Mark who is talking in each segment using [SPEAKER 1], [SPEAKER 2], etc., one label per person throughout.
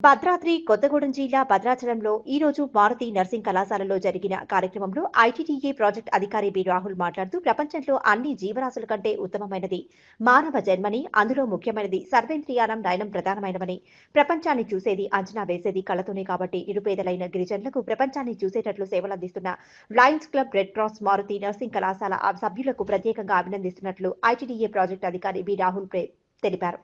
[SPEAKER 1] భద్రాద్రి కొత్తగూడెం జిల్లా భద్రాచలంలో ఈ రోజు మారుతి నర్సింగ్ కళాశాలలో జరిగిన కార్యక్రమంలో ఐటీడీఏ ప్రాజెక్ట్ అధికారి బి రాహుల్ మాట్లాడుతూ ప్రపంచంలో అన్ని జీవరాశుల కంటే ఉత్తమమైనది మానవ జన్మని, అందులో ముఖ్యమైనది సర్వేంద్రియానం నయనం ప్రధానమైనవని, ప్రపంచాన్ని చూసేది అంచనా వేసేది కళతోనే కాబట్టి నిరుపేదలైన గిరిజనులకు ప్రపంచాన్ని చూసేటట్లు సేవలందిస్తున్న Lions Club, Red Cross, Maruthi nursing కళాశాల సభ్యులకు ప్రత్యేకంగా అభినందిస్తున్నట్లు ఐటీడీఏ ప్రాజెక్ట్ అధికారి బి రాహుల్ తెలిపారు.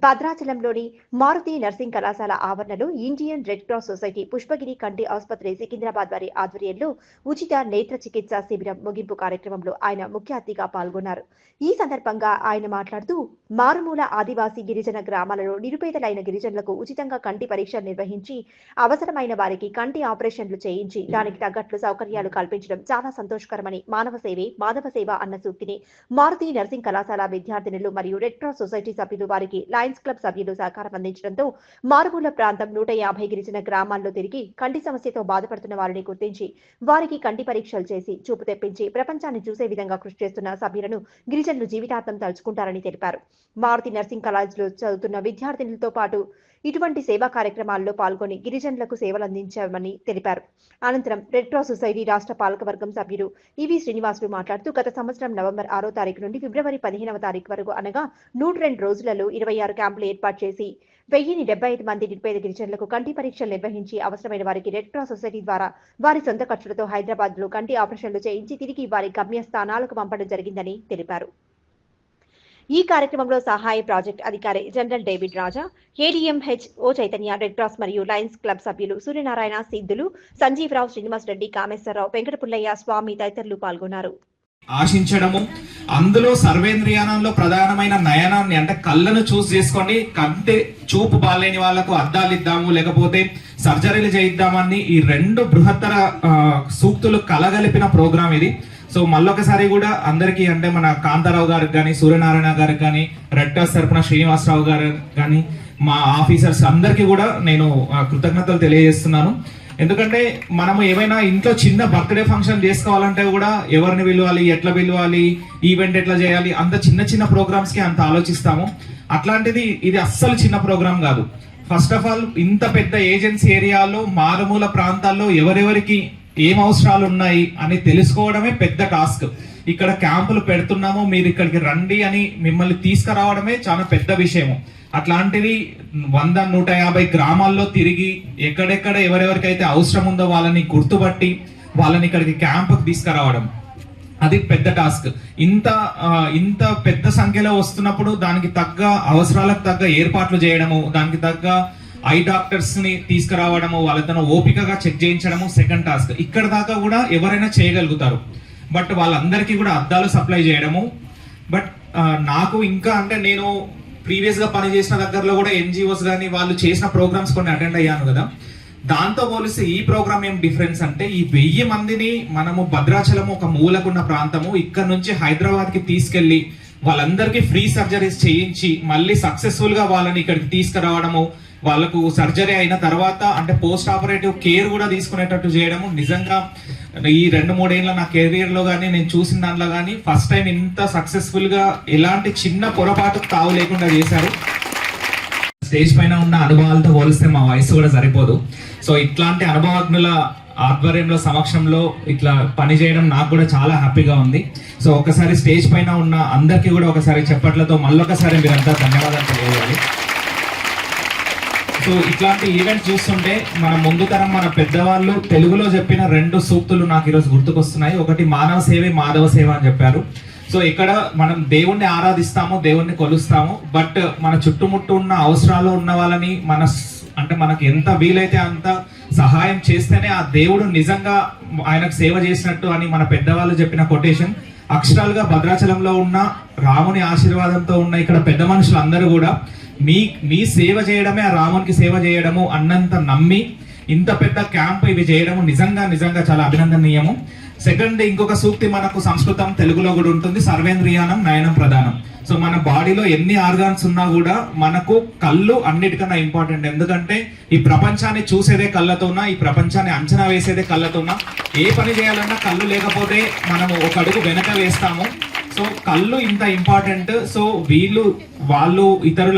[SPEAKER 1] భద్రాచలంలోని మారుతి నర్సింగ్ కళాశాల ఆవరణలో Indian Red Cross Society, Pushpagiri కంటి ఆసుపత్రి సికింద్రాబాద్ వారి ఆధ్వర్యంలో ఉచిత నేత్ర చికిత్స శిబిరం ముగింపు కార్యక్రమంలో ఆయన ముఖ్య అతిథిగా పాల్గొన్నారు. ఈ సందర్భంగా ఆయన మాట్లాడుతూ మారుమూల ఆదివాసీ గిరిజన గ్రామాలలో నిరుపేదలైన గిరిజనులకు ఉచితంగా కంటి పరీక్షలు నిర్వహించి అవసరమైన వారికి కంటి ఆపరేషన్లు చేయించి దానికి తగ్గట్లు సౌకర్యాలు కల్పించడం చాలా సంతోషకరమని, మానవ సేవే మాధవ సేవ అన్న సూక్తిని మారుతి నర్సింగ్ కళాశాల విద్యార్థినులు మరియు రెడ్ క్రాస్ సొసైటీ సభ్యులు వారికి లయన్స్ క్లబ్ సభ్యులు సహకారం అందించడంతో మారుమూల ప్రాంతం 150 గిరిజన గ్రామాల్లో తిరిగి కంటి సమస్యతో బాధపడుతున్న వారిని గుర్తించి వారికి కంటి పరీక్షలు చేసి చూపు తెప్పించి ప్రపంచాన్ని చూసే విధంగా కృషి చేస్తున్న సభ్యులను గిరిజనులు జీవితాంతం తలుచుకుంటారని తెలిపారు. మారుతి నర్సింగ్ కళాశాలలో చదువుతున్న విద్యార్థినులతో పాటు ఇటువంటి సేవా కార్యక్రమాల్లో పాల్గొని గిరిజనులకు సేవలు అందించామని తెలిపారు. అనంతరం రెడ్ క్రాస్ సొసైటీ రాష్ట్ర పాలకవర్గం సభ్యులు ఈవి శ్రీనివాసులు మాట్లాడుతూ గత సంవత్సరం నవంబర్ 6వ తారీఖు నుండి ఫిబ్రవరి 15వ తారీఖు వరకు అనగా 102 రోజులలో 26 క్యాంపులు ఏర్పాటు చేసి 1075 మంది నిరుపేద గిరిజనులకు కంటి పరీక్షలు నిర్వహించి అవసరమైన వారికి రెడ్ క్రాస్ సొసైటీ ద్వారా వారి సొంత ఖర్చులతో హైదరాబాద్ లో కంటి ఆపరేషన్లు చేయించి తిరిగి వారి గమ్య స్థానాలకు పంపడం జరిగిందని తెలిపారు. ఈ కార్యక్రమంలో సహాయ ప్రాజెక్ట్ అధికారి జనరల్ డేవిడ్ రాజా, ఏడీఎంహెచ్ ఓ చైతన్య, రెడ్ క్రాస్ మరియు లయన్స్ క్లబ్ సభ్యులు సూర్యనారాయణ, సిద్ధులు, సంజీవరావు, శ్రీనివాస్ రెడ్డి, కామేశ్వరరావు, వెంకటపుల్లయ్య, స్వామి తదితరులు పాల్గొన్నారు.
[SPEAKER 2] ఆశించడము, అందులో సర్వేంద్రియానంలో ప్రధానమైన నయనాన్ని అంటే కళ్ళను చూస్ చేసుకోండి. కంటే చూపు బాలేని వాళ్లకు అద్దాలు ఇద్దాము, లేకపోతే సర్జరీలు చేయిద్దామని ఈ రెండు బృహత్తర సూక్తులు కలగలిపిన ప్రోగ్రామ్ ఇది. సో మళ్ళొకసారి కూడా అందరికీ అంటే మన కాంతారావు గారికి కానీ, సూర్యనారాయణ గారికి కానీ, రెడ్ క్రాస్ తరపున శ్రీనివాసరావు గారు కానీ, మా ఆఫీసర్స్ అందరికీ కూడా నేను కృతజ్ఞతలు తెలియజేస్తున్నాను. ఎందుకంటే మనము ఏమైనా ఇంట్లో చిన్న బర్త్డే ఫంక్షన్ చేసుకోవాలంటే కూడా ఎవరిని పిలవాలి, ఎట్లా పిలవాలి, ఈవెంట్ ఎట్లా చేయాలి, అంత చిన్న చిన్న ప్రోగ్రామ్స్ కి అంత ఆలోచిస్తాము. అట్లాంటిది ఇది అస్సలు చిన్న ప్రోగ్రామ్ కాదు. ఫస్ట్ ఆఫ్ ఆల్ ఇంత పెద్ద ఏజెన్సీ ఏరియాలో మారుమూల ప్రాంతాల్లో ఎవరెవరికి ఏం అవసరాలు ఉన్నాయి అని తెలుసుకోవడమే పెద్ద టాస్క్. ఇక్కడ క్యాంపులు పెడుతున్నాము, మీరు ఇక్కడికి రండి అని మిమ్మల్ని తీసుకురావడమే చాలా పెద్ద విషయము. అట్లాంటిది 100-150 గ్రామాల్లో తిరిగి ఎక్కడెక్కడ ఎవరెవరికైతే అవసరం ఉందో వాళ్ళని గుర్తుపట్టి వాళ్ళని ఇక్కడికి క్యాంపుకి తీసుకురావడం అది పెద్ద టాస్క్. ఇంత పెద్ద సంఖ్యలో వస్తున్నప్పుడు దానికి తగ్గ అవసరాలకు తగ్గ ఏర్పాట్లు చేయడము, దానికి తగ్గ ఐ డాక్టర్స్ ని తీసుకురావడము, వాళ్ళతో ఓపికగా చెక్ చేయించడము సెకండ్ టాస్క్. ఇక్కడ దాకా కూడా ఎవరైనా చేయగలుగుతారు, బట్ వాళ్ళందరికీ కూడా అద్దాలు సప్లై చేయడము. బట్ నాకు ఇంకా అంటే నేను ప్రీవియస్ గా పనిచేసిన దగ్గరలో కూడా ఎన్జిఓస్ కానీ వాళ్ళు చేసిన ప్రోగ్రామ్స్ కొన్ని అటెండ్ అయ్యాను కదా, దాంతో పోలిస్తే ఈ ప్రోగ్రామ్ ఏం డిఫరెన్స్ అంటే ఈ 1000 మందిని మనము భద్రాచలం ఒక మూలకున్న ప్రాంతము ఇక్కడ నుంచి హైదరాబాద్ కి తీసుకెళ్లి వాళ్ళందరికీ ఫ్రీ సర్జరీస్ చేయించి మళ్ళీ సక్సెస్ఫుల్ గా వాళ్ళని ఇక్కడికి తీసుకురావడము, వాళ్ళకు సర్జరీ అయిన తర్వాత అంటే పోస్ట్ ఆపరేటివ్ కేర్ కూడా తీసుకునేటట్టు చేయడము నిజంగా ఈ 2-3 ఏళ్ళ నా కెరీర్ లో కానీ నేను చూసిన దాంట్లో కానీ ఫస్ట్ టైం ఇంత సక్సెస్ఫుల్ గా ఎలాంటి చిన్న పొరపాటు తావు లేకుండా చేశారు. స్టేజ్ పైన ఉన్న అనుభవాలతో పోలిస్తే మా వయసు కూడా సరిపోదు. సో ఇట్లాంటి అనుభవజ్ఞుల ఆధ్వర్యంలో సమక్షంలో ఇట్లా పని చేయడం నాకు కూడా చాలా హ్యాపీగా ఉంది. సో ఒకసారి స్టేజ్ పైన ఉన్న అందరికీ కూడా ఒకసారి చెప్పట్లతో మళ్ళొకసారి మీరంతా ధన్యవాదాలు తెలియజేయాలి. సో ఇట్లాంటి ఈవెంట్ చూస్తుంటే మన ముందు తరం మన పెద్దవాళ్ళు తెలుగులో చెప్పిన 2 సూక్తులు నాకు ఈరోజు గుర్తుకొస్తున్నాయి. ఒకటి మానవ సేవే మాధవ సేవ అని చెప్పారు. సో ఇక్కడ మనం దేవుణ్ణి ఆరాధిస్తాము, దేవుణ్ణి కొలుస్తాము, బట్ మన చుట్టుముట్టు ఉన్న అవసరాలు ఉన్న వాళ్ళని అంటే మనకి ఎంత వీలైతే అంత సహాయం చేస్తేనే ఆ దేవుడు నిజంగా ఆయనకు సేవ చేసినట్టు అని మన పెద్దవాళ్ళు చెప్పిన కొటేషన్ అక్షరాలుగా భద్రాచలంలో ఉన్న రాముని ఆశీర్వాదంతో ఉన్న ఇక్కడ పెద్ద మనుషులు అందరూ కూడా మీ సేవ చేయడమే ఆ రామునికి సేవ చేయడము అన్నంత నమ్మి ఇంత పెద్ద క్యాంప్ ఇవి చేయడము నిజంగా చాలా అభినందనీయము. సెకండ్ ఇంకొక సూక్తి మనకు సంస్కృతం తెలుగులో కూడా ఉంటుంది, సర్వేంద్రియానం నయనం ప్రధానం. సో మన బాడీలో ఎన్ని ఆర్గాన్స్ ఉన్నా కూడా మనకు కళ్ళు అన్నిటికన్నా ఇంపార్టెంట్. ఎందుకంటే ఈ ప్రపంచాన్ని చూసేదే కళ్ళతోనా, ఈ ప్రపంచాన్ని అంచనా వేసేదే కళ్ళతోనా. ఏ పని చేయాలన్నా కళ్ళు లేకపోతే మనము ఒక అడుగు వెనక వేస్తాము. సో కళ్ళు ఇంత ఇంపార్టెంట్. సో వాళ్ళు ఇతరుల